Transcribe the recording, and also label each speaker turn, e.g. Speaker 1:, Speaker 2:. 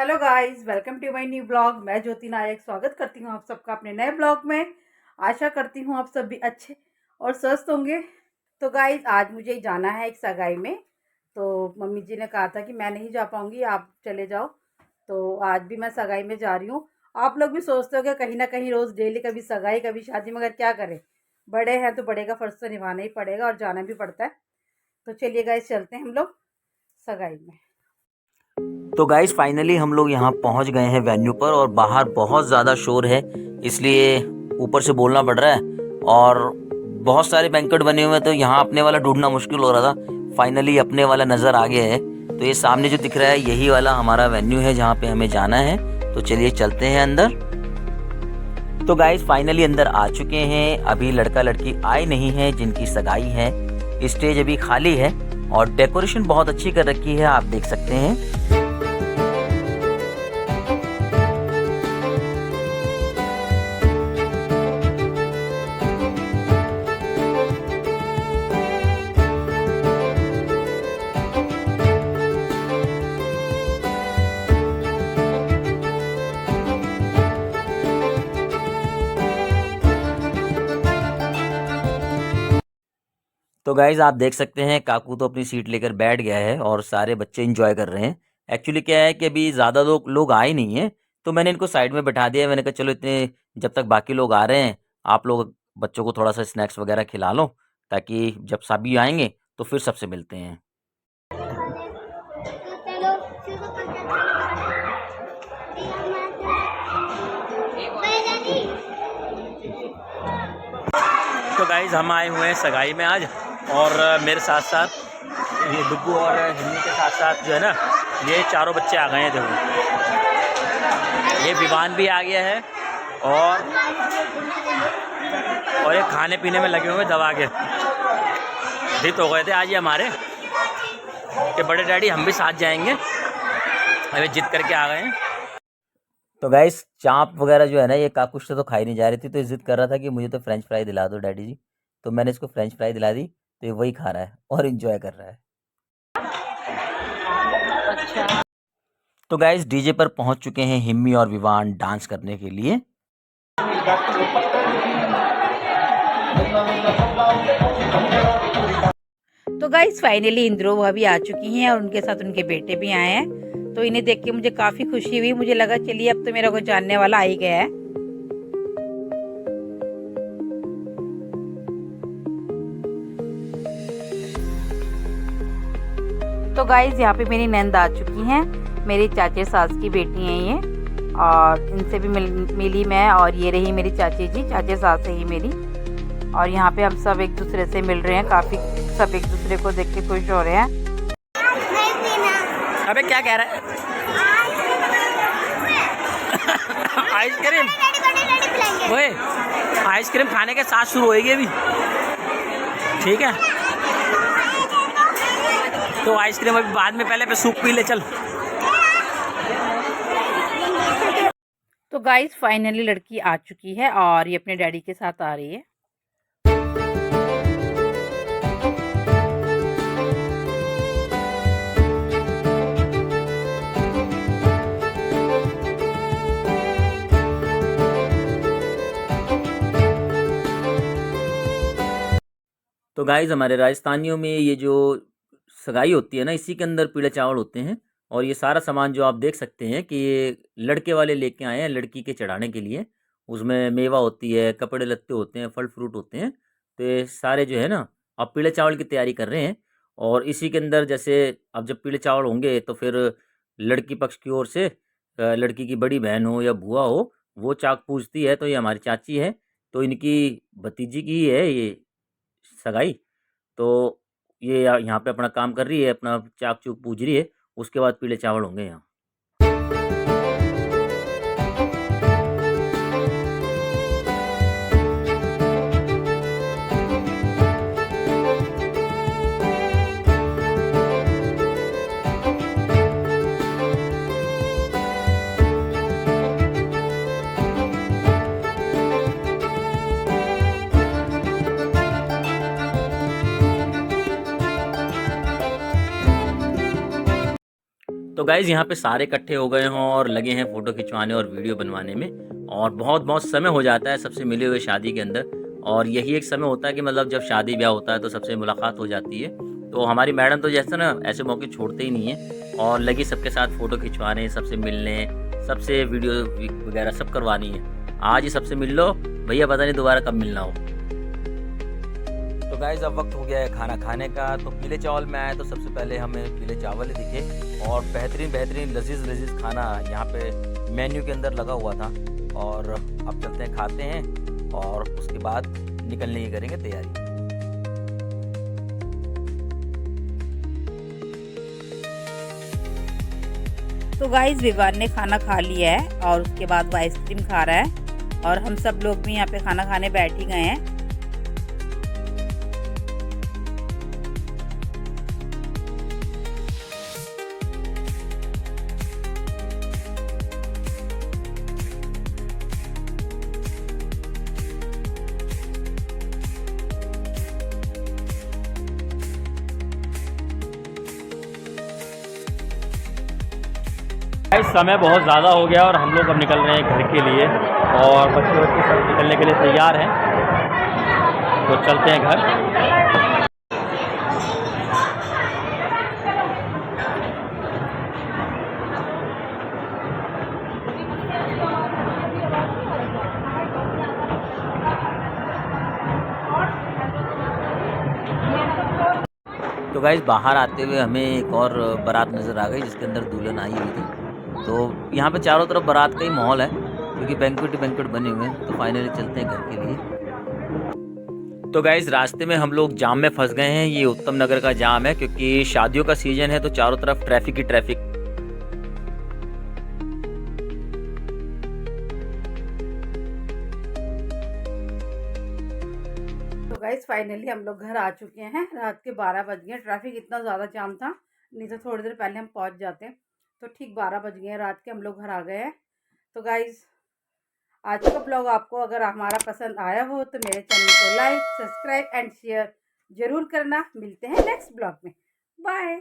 Speaker 1: Hello guys, welcome to my new blog. मैं ज्योति नायक स्वागत करती हूँ आप सबका अपने नए ब्लॉग में। आशा करती हूँ आप सब भी अच्छे और स्वस्थ होंगे। तो गाइस, आज मुझे जाना है एक सगाई में। तो मम्मी जी ने कहा था कि मैं नहीं जा पाऊँगी, आप चले जाओ। तो आज भी मैं सगाई में जा रही हूँ। आप लोग भी सोचते हो कि कहीं ना कहीं रोज़ डेली कभी सगाई कभी शादी, मगर क्या करें, बड़े हैं तो बड़े का फ़र्ज़ तो निभाना ही पड़ेगा और जाना भी पड़ता है। तो चलिए गाइस, चलते हैं हम लोग सगाई में।
Speaker 2: तो गाइस फाइनली हम लोग यहाँ पहुँच गए हैं वेन्यू पर और बाहर बहुत ज़्यादा शोर है, इसलिए ऊपर से बोलना पड़ रहा है। और बहुत सारे बैंक्वेट बने हुए हैं, तो यहाँ अपने वाला ढूंढना मुश्किल हो रहा था। फाइनली अपने वाला नज़र आ गया है। तो ये सामने जो दिख रहा है यही वाला हमारा वेन्यू है जहाँ पे हमें जाना है। तो चलिए चलते हैं अंदर। तो गाइस फाइनली अंदर आ चुके हैं। अभी लड़का लड़की आए नहीं है जिनकी सगाई है। स्टेज अभी खाली है और डेकोरेशन बहुत अच्छी कर रखी है, आप देख सकते हैं। तो गाइज आप देख सकते हैं काकू तो अपनी सीट लेकर बैठ गया है और सारे बच्चे एंजॉय कर रहे हैं। एक्चुअली क्या है कि अभी ज़्यादा लोग आए नहीं हैं, तो मैंने इनको साइड में बैठा दिया है। मैंने कहा चलो इतने जब तक बाकी लोग आ रहे हैं आप लोग बच्चों को थोड़ा सा स्नैक्स वगैरह खिला लो, ताकि जब सभी आएंगे तो फिर सबसे मिलते हैं। तो गाइज हम आए हुए हैं सगाई में आज, और मेरे साथ साथ ये डुब्बू और हिन्नी के साथ साथ जो है ना, ये चारों बच्चे आ गए हैं। देखो ये विवान भी आ गया है, और ये खाने पीने में लगे हुए दबा के जिद हो गए थे आज ये हमारे कि बड़े डैडी हम भी साथ जाएंगे। अभी जिद करके आ गए हैं। तो गाइस चाँप वगैरह जो है ना, ये काकुश से तो खाई नहीं जा रही थी, तो जिद कर रहा था कि मुझे तो फ्रेंच फ्राई दिला दो डैडी जी। तो मैंने इसको फ्रेंच फ्राई दिला दी, तो ये वही खा रहा है और इन्जॉय कर रहा है। अच्छा। तो गाइस डीजे पर पहुंच चुके हैं हिम्मी और विवान डांस करने के लिए।
Speaker 1: तो गाइस फाइनली इंद्रो भाभी आ चुकी हैं और उनके साथ उनके बेटे भी आए हैं। तो इन्हें देख के मुझे काफ़ी खुशी हुई। मुझे लगा चलिए अब तो मेरा कोई जानने वाला आ ही गया है। तो गाइस यहाँ पे मेरी नंद आ चुकी हैं। मेरी चाचे सास की बेटी हैं ये, और इनसे भी मिली मैं। और ये रही मेरी चाची जी, चाचे सास है ये मेरी। और यहाँ पे हम सब एक दूसरे से मिल रहे हैं, काफ़ी सब एक दूसरे को देख के खुश हो रहे हैं।
Speaker 2: अबे क्या कह रहा है? आइसक्रीम? ओए आइसक्रीम खाने के साथ शुरू होएगी अभी, ठीक है? तो आइसक्रीम अभी बाद में, पहले पे सूप पी ले चल।
Speaker 1: तो गाइस फाइनली लड़की आ चुकी है और ये अपने डैडी के साथ आ रही है।
Speaker 2: तो गाइज़ हमारे राजस्थानियों में ये जो सगाई होती है ना, इसी के अंदर पीले चावल होते हैं। और ये सारा सामान जो आप देख सकते हैं कि ये लड़के वाले लेके आए हैं लड़की के चढ़ाने के लिए। उसमें मेवा होती है, कपड़े लत्ते होते हैं, फल फ्रूट होते हैं। तो ये सारे जो है ना, अब पीले चावल की तैयारी कर रहे हैं। और इसी के अंदर जैसे अब जब पीले चावल होंगे तो फिर लड़की पक्ष की ओर से लड़की की बड़ी बहन हो या बुआ हो, वो चाक पूजती है। तो ये हमारी चाची है, तो इनकी भतीजी की ही है ये सगाई। तो ये यहाँ पे अपना काम कर रही है, अपना चाक चूक पूज रही है। उसके बाद पीले चावल होंगे यहाँ। तो गाइज़ यहाँ पे सारे इकट्ठे हो गए हों और लगे हैं फ़ोटो खिंचवाने और वीडियो बनवाने में, और बहुत-बहुत समय हो जाता है सबसे मिले हुए शादी के अंदर। और यही एक समय होता है कि मतलब जब शादी ब्याह होता है तो सबसे मुलाकात हो जाती है। तो हमारी मैडम तो जैसे ना ऐसे मौके छोड़ते ही नहीं हैं और लगी सबके साथ फ़ोटो खिंचवाने, सबसे मिलने, सबसे वीडियो वगैरह सब करवानी है। आज ही सबसे मिल लो, भैया पता नहीं दोबारा कब मिलना हो। तो गाइज़ अब वक्त हो गया है खाना खाने का। तो पीले चावल में आए तो सबसे पहले हमें पीले चावल ही दिखे और बेहतरीन लजीज़ खाना यहाँ पे मेन्यू के अंदर लगा हुआ था। और अब चलते हैं, खाते हैं और उसके बाद निकलने की करेंगे तैयारी।
Speaker 1: तो गाइस विवान ने खाना खा लिया है और उसके बाद वो आइसक्रीम खा रहा है और हम सब लोग भी यहाँ पे खाना खाने बैठ ही गए हैं।
Speaker 2: समय बहुत ज़्यादा हो गया और हम लोग अब निकल रहे हैं घर के लिए और बच्चे सब निकलने के लिए तैयार हैं, तो चलते हैं घर। तो गाइस बाहर आते हुए हमें एक और बारात नज़र आ गई जिसके अंदर दुल्हन आई हुई थी। तो यहाँ पे चारों तरफ बारात का ही माहौल है क्योंकि बैंक्वेट ही बैंक्वेट बने हुए हैं। तो फाइनली चलते हैं घर के लिए। तो गाइस रास्ते में हम लोग जाम में फंस गए हैं। ये उत्तम नगर का जाम है क्योंकि शादियों का सीजन है तो चारों तरफ ट्रैफिक ही ट्रैफिक।
Speaker 1: तो गाइस फाइनली हम लोग घर आ चुके हैं। रात के 12 बज गए। ट्रैफिक इतना ज़्यादा जाम था, नहीं तो थोड़ी देर पहले हम पहुंच जाते। तो ठीक 12 बज गए रात के, हम लोग घर आ गए हैं। तो गाइस आज का ब्लॉग आपको अगर हमारा पसंद आया हो तो मेरे चैनल को लाइक, सब्सक्राइब एंड शेयर ज़रूर करना। मिलते हैं नेक्स्ट ब्लॉग में। बाय।